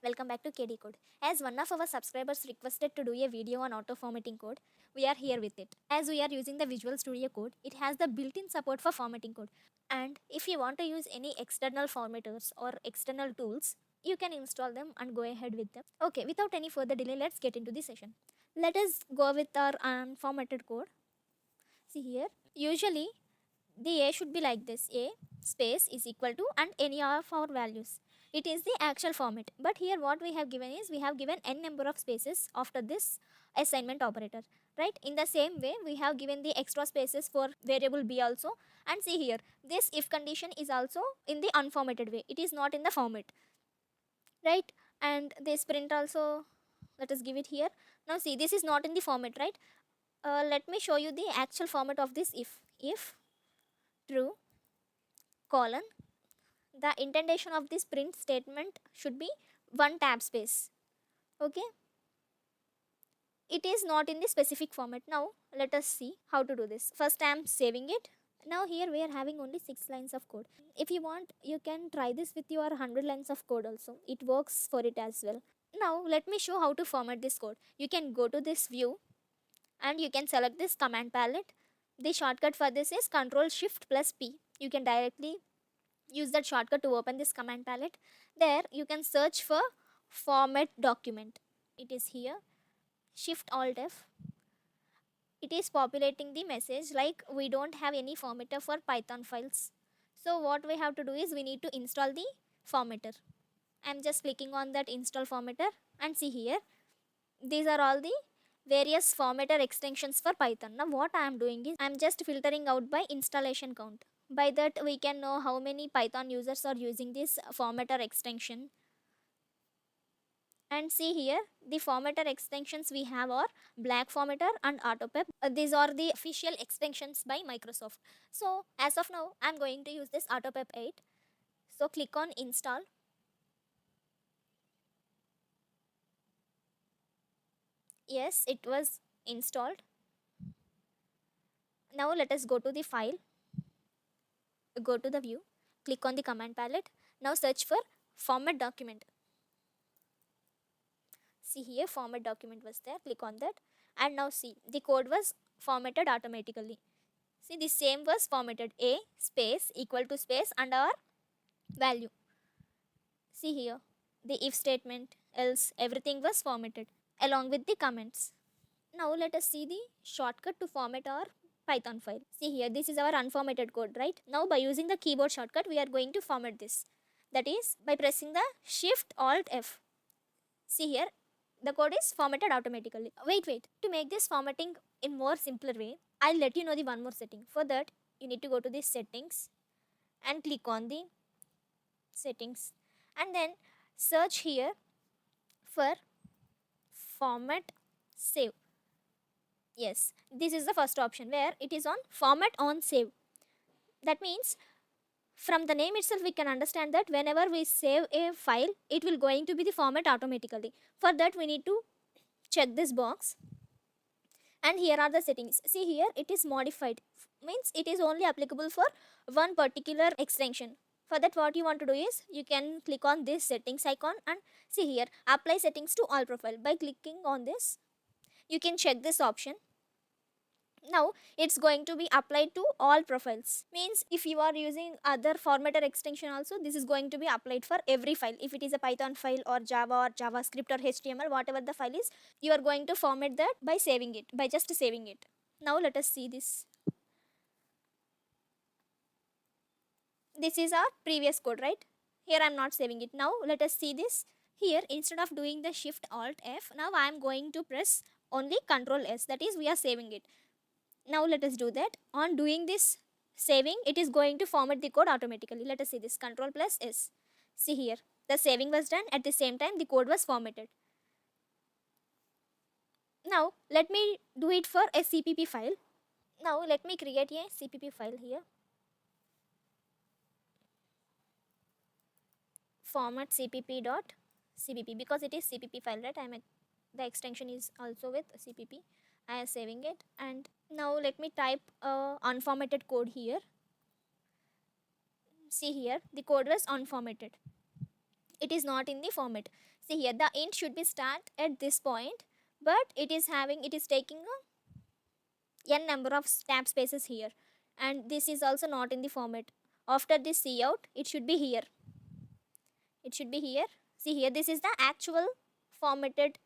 welcome back to KD Code. As one of our subscribers requested to do a video on auto formatting code, we are here with it. As we are using the Visual Studio Code, it has the built-in support for formatting code. And if you want to use any external formatters or external tools, you can install them and go ahead with them. Okay, without any further delay, let's get into the session. Let us go with our unformatted code. See here, usually the A should be like this: A space is equal to and any of our values. It is the actual format, but here what we have given is we have given n number of spaces after this assignment operator, right? In the same way we have given the extra spaces for variable b also. And see here, this if condition is also in the unformatted way, it is not in the format, right? And this print also, let us give it here. Now see, this is not in the format, right? Let me show you the actual format of this. If true colon, the indentation of this print statement should be one tab space. Okay, it is not in the specific format. Now let us see how to do this. First I am saving it. Now here we are having only 6 lines of code. If you want, you can try this with your 100 lines of code also, it works for it as well. Now let me show how to format this code. You can go to this view and you can select this command palette. The shortcut for this is Ctrl Shift plus P. You can directly use that shortcut to open this command palette. There you can search for format document. It is here. Shift Alt F. It is populating the message like we don't have any formatter for Python files. So what we have to do is we need to install the formatter. I'm just clicking on that install formatter and see here, these are all the various formatter extensions for Python. Now what I am doing is I'm just filtering out by installation count. By that we can know how many Python users are using this formatter extension. And see here, the formatter extensions we have are black formatter and autopep. These are the official extensions by Microsoft. So as of now I'm going to use this autopep 8. So click on install. Yes, it was installed. Now let us go to the file, go to the view, click on the command palette. Now search for format document. See here, format document was there, click on that. And now see, the code was formatted automatically. See, the same was formatted, A space equal to space and our value. See here, the if statement, else, everything was formatted along with the comments. Now let us see the shortcut to format our Python file. See here, this is our unformatted code, right? Now by using the keyboard shortcut, we are going to format this. That is by pressing the Shift Alt F. See here, the code is formatted automatically. Wait. To make this formatting in more simpler way, I'll let you know the one more setting. For that, you need to go to the settings and click on the settings. And then search here for format save. Yes, this is the first option where it is on format on save. That means from the name itself we can understand that whenever we save a file, it will going to be the format automatically. For that we need to check this box. And here are the settings. See here, it is modified. Means it is only applicable for one particular extension. For that what you want to do is you can click on this settings icon and see here, apply settings to all profile. By clicking on this, you can check this option. Now it's going to be applied to all profiles. Means if you are using other formatter extension also, this is going to be applied for every file. If it is a Python file or Java or JavaScript or HTML, whatever the file is, you are going to format that by saving it, by just saving it. Now let us see this. This is our previous code, right? Here I am not saving it. Now let us see this. Here instead of doing the Shift Alt F, now I am going to press only Ctrl S. That is we are saving it. Now let us do that. On doing this saving, it is going to format the code automatically. Let us see this, Ctrl plus S. See here, the saving was done, at the same time the code was formatted. Now let me do it for a CPP file. Now let me create a CPP file here. Format cpp.cpp, because it is CPP file, right? The extension is also with CPP. I am saving it. And now let me type unformatted code here. See here, the code was unformatted. it is not in the format. See here, the int should be start at this point, but it is taking a n number of tab spaces here, and this is also not in the format. After this cout, it should be here. It should be here. See here, this is the actual formatted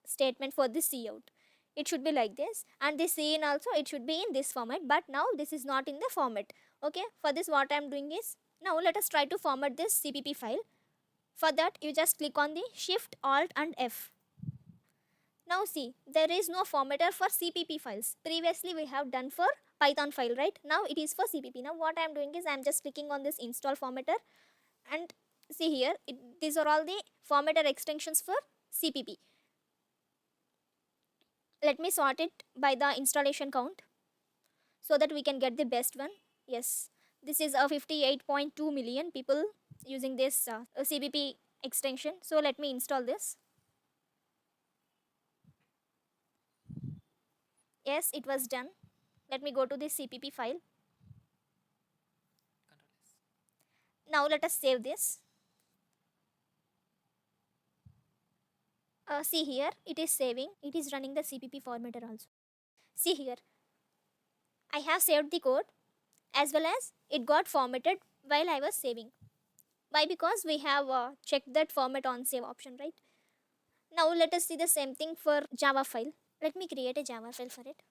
statement for this cout. It should be like this, and this cin also, it should be in this format, but now this is not in the format. Okay, for this what I am doing is, now let us try to format this cpp file. For that, you just click on the shift alt and f. Now see, there is no formatter for cpp files. Previously we have done for python file, right? Now it is for cpp. Now what I am doing is, I am just clicking on this install formatter, and see here, these are all the formatter extensions for cpp. Let me sort it by the installation count so that we can get the best one. Yes, this is a 58.2 million people using this cpp extension. So let me install this. Yes, it was done. Let me go to this cpp file. Now let us save this. See here, it is saving. It is running the cpp formatter also. See here, I have saved the code as well as it got formatted while I was saving. Why? Because we have checked that format on save option, right? Now let us see the same thing for Java file. Let me create a Java file for it.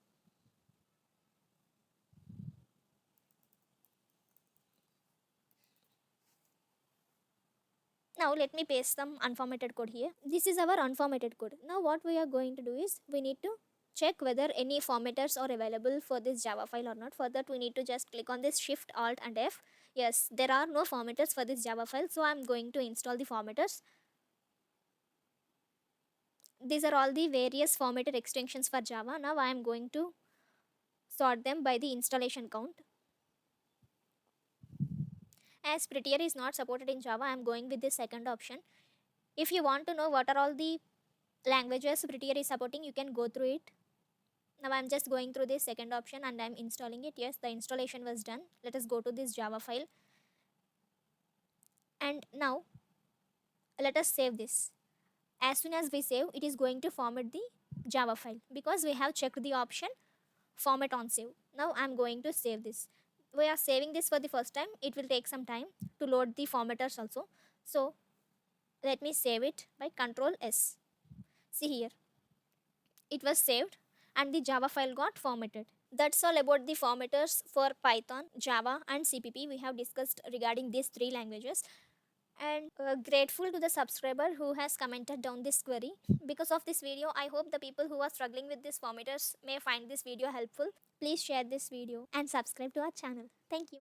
Now let me paste some unformatted code here. This is our unformatted code. Now what we are going to do is, we need to check whether any formatters are available for this Java file or not. For that, we need to just click on this shift alt and f. Yes, there are no formatters for this Java file, so I am going to install the formatters. These are all the various formatted extensions for Java. Now I am going to sort them by the installation count. As Prettier is not supported in Java, I am going with the second option. If you want to know what are all the languages Prettier is supporting, you can go through it. Now I am just going through this second option and I am installing it. Yes, the installation was done. Let us go to this Java file. And now let us save this. As soon as we save, it is going to format the Java file because we have checked the option format on save. Now I am going to save this. We are saving this for the first time. It will take some time to load the formatters also. So let me save it by Ctrl S. See here, it was saved and the Java file got formatted. That's all about the formatters for Python, Java and CPP. We have discussed regarding these three languages. And grateful to the subscriber who has commented down this query. Because of this video, I hope the people who are struggling with these formatters may find this video helpful. Please share this video and subscribe to our channel. Thank you.